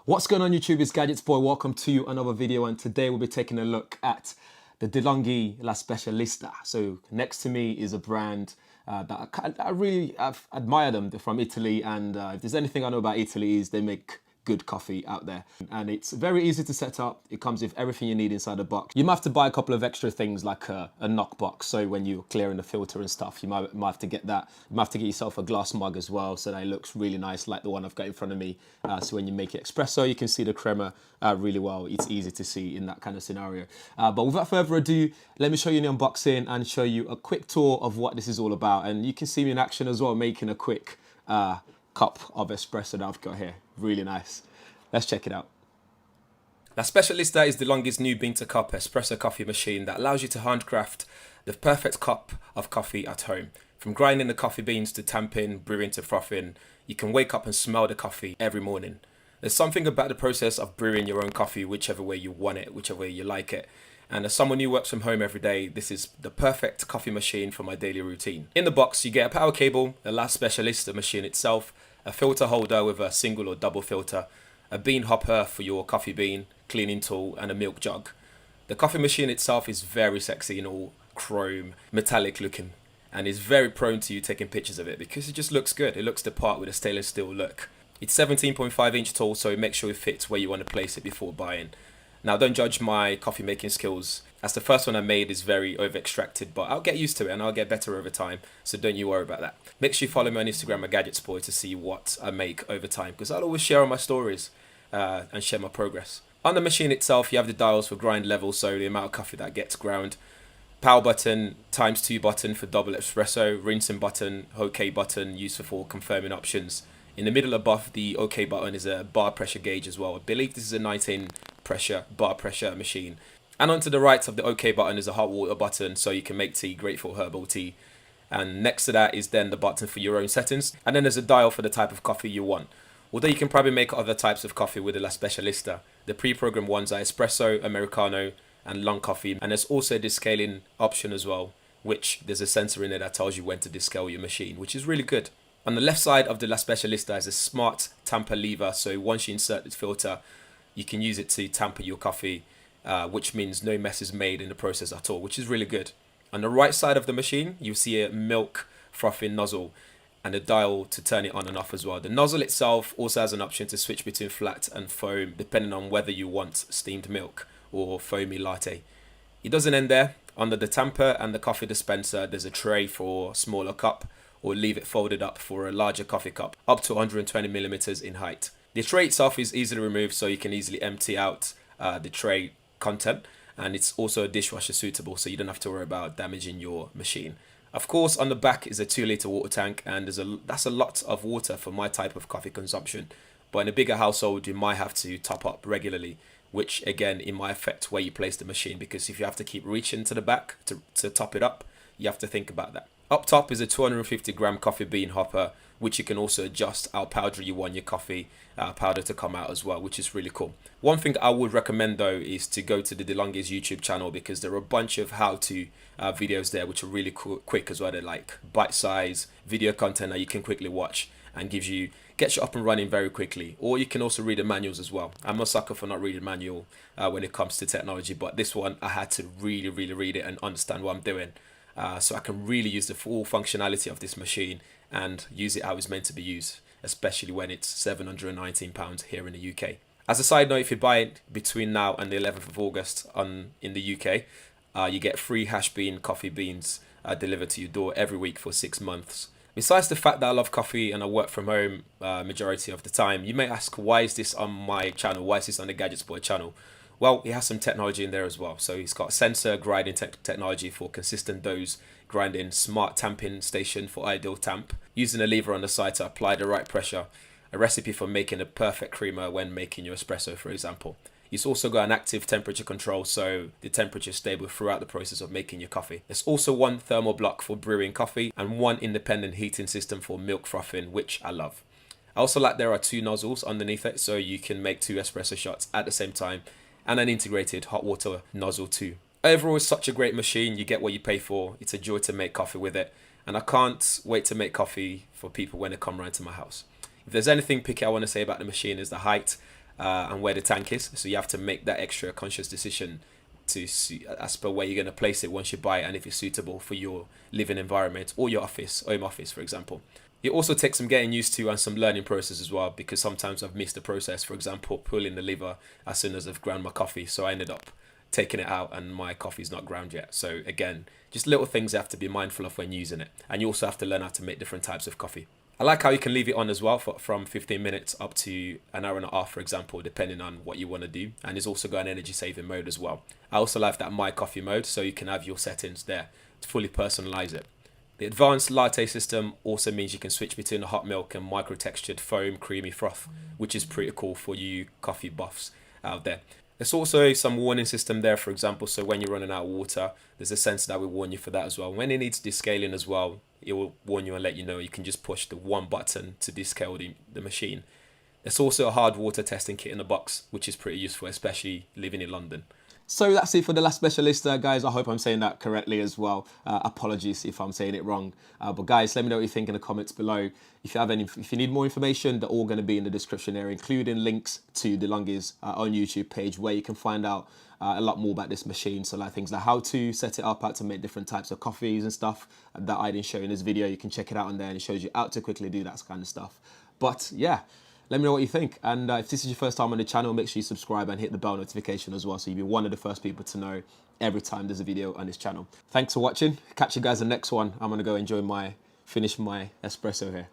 What's going on YouTube? It's Gadgets Boy. Welcome to another video, and today we'll be taking a look at the DeâLonghi La Specialista. So next to me is a brand that I've admired them. They're from Italy, and if there's anything I know about Italy is they make good coffee out there, and it's very easy to set up. It comes with everything you need inside the box. You might have to buy a couple of extra things like a knock box, so when you're clearing the filter and stuff, you might have to get that. You might have to get yourself a glass mug as well, so that it looks really nice, like the one I've got in front of me. So when you make it espresso, you can see the crema really well. It's easy to see in that kind of scenario. But without further ado, let me show you the unboxing and show you a quick tour of what this is all about. And you can see me in action as well, making a quick cup of espresso that I've got here. Really nice. Let's check it out. La Specialista is DeâLonghi's new bean-to-cup espresso coffee machine that allows you to handcraft the perfect cup of coffee at home. From grinding the coffee beans to tamping, brewing to frothing, you can wake up and smell the coffee every morning. There's something about the process of brewing your own coffee whichever way you want it, whichever way you like it. And as someone who works from home every day, this is the perfect coffee machine for my daily routine. In the box, you get a power cable, the La Specialista machine itself, a filter holder with a single or double filter, a bean hopper for your coffee bean, cleaning tool, and a milk jug. The coffee machine itself is very sexy and all chrome, metallic looking, and is very prone to you taking pictures of it because it just looks good. It looks the part with a stainless steel look. It's 17.5 inch tall, so make sure it fits where you want to place it before buying. Now, don't judge my coffee making skills, as the first one I made is very over extracted, but I'll get used to it and I'll get better over time, so don't you worry about that. Make sure you follow me on Instagram at GadgetsBoy to see what I make over time, because I'll always share on my stories and share my progress. On the machine itself, you have the dials for grind level, so the amount of coffee that gets ground. Power button, ×2 button for double espresso, rinsing button, OK button used for confirming options. In the middle above the OK button is a bar pressure gauge as well. I believe this is a 19 pressure bar pressure machine. And onto the right of the OK button is a hot water button, so you can make tea, grateful herbal tea. And next to that is then the button for your own settings. And then there's a dial for the type of coffee you want. Although you can probably make other types of coffee with the La Specialista, the pre-programmed ones are espresso, americano, and long coffee. And there's also a descaling option as well, which there's a sensor in it that tells you when to descale your machine, which is really good. On the left side of the La Specialista is a smart tamper lever, so once you insert the filter, you can use it to tamper your coffee, which means no mess is made in the process at all, which is really good. On the right side of the machine, you see a milk frothing nozzle and a dial to turn it on and off as well. The nozzle itself also has an option to switch between flat and foam, depending on whether you want steamed milk or foamy latte. It doesn't end there. Under the tamper and the coffee dispenser, there's a tray for a smaller cup, or leave it folded up for a larger coffee cup, up to 120 millimeters in height. The tray itself is easily removed, so you can easily empty out the tray content, and it's also dishwasher suitable, so you don't have to worry about damaging your machine. Of course, on the back is a 2-liter water tank, and that's a lot of water for my type of coffee consumption. But in a bigger household, you might have to top up regularly, which again, it might affect where you place the machine, because if you have to keep reaching to the back to top it up, you have to think about that. Up top is a 250 gram coffee bean hopper, which you can also adjust how powdery you want your coffee powder to come out as well, which is really cool. One thing I would recommend though is to go to the DeâLonghi's YouTube channel, because there are a bunch of how-to videos there which are really quick as well. They're like bite-size video content that you can quickly watch and gets you up and running very quickly. Or you can also read the manuals as well. I'm a sucker for not reading manual when it comes to technology, but this one I had to really read it and understand what I'm doing. So I can really use the full functionality of this machine and use it how it's meant to be used, especially when it's £719 here in the UK. As a side note, if you buy it between now and the 11th of August in the UK, you get free hash bean coffee beans delivered to your door every week for 6 months. Besides the fact that I love coffee and I work from home majority of the time, you may ask, why is this on my channel? Why is this on the Gadgets Boy channel? Well, it has some technology in there as well. So it's got sensor grinding technology for consistent dose grinding, smart tamping station for ideal tamp, using a lever on the side to apply the right pressure, a recipe for making a perfect creamer when making your espresso, for example. It's also got an active temperature control, so the temperature is stable throughout the process of making your coffee. There's also one thermal block for brewing coffee and one independent heating system for milk frothing, which I love. I also like there are 2 nozzles underneath it, so you can make 2 espresso shots at the same time, and an integrated hot water nozzle too. Overall, it's such a great machine. You get what you pay for. It's a joy to make coffee with it, and I can't wait to make coffee for people when they come round to my house. If there's anything picky I want to say about the machine, is the height. and where the tank is. So you have to make that extra conscious decision as per where you're going to place it once you buy it, and if it's suitable for your living environment or your office, home office, for example. It also takes some getting used to and some learning process as well, because sometimes I've missed the process. For example, pulling the lever as soon as I've ground my coffee, so I ended up taking it out and my coffee's not ground yet. So again, just little things you have to be mindful of when using it. And you also have to learn how to make different types of coffee. I like how you can leave it on as well from 15 minutes up to an hour and a half, for example, depending on what you want to do. And it's also got an energy saving mode as well. I also like that My Coffee mode, so you can have your settings there to fully personalize it. The advanced latte system also means you can switch between the hot milk and micro textured foam creamy froth, which is pretty cool for you coffee buffs out there. There's also some warning system there, for example, so when you're running out of water, there's a sensor that will warn you for that as well. When it needs descaling as well, it will warn you and let you know. You can just push the one button to descale the machine. There's also a hard water testing kit in the box, which is pretty useful, especially living in London. So that's it for the La Specialista, guys. I hope I'm saying that correctly as well. Apologies if I'm saying it wrong. But guys, let me know what you think in the comments below. If you need more information, they're all going to be in the description area, including links to DeâLonghi's own YouTube page, where you can find out a lot more about this machine. So like things like how to set it up, how to make different types of coffees and stuff that I didn't show in this video. You can check it out on there, and it shows you how to quickly do that kind of stuff. But yeah. Let me know what you think, and if this is your first time on the channel, make sure you subscribe and hit the bell notification as well, so you'll be one of the first people to know every time there's a video on this channel. Thanks for watching. Catch you guys in the next one. I'm gonna go finish my espresso here.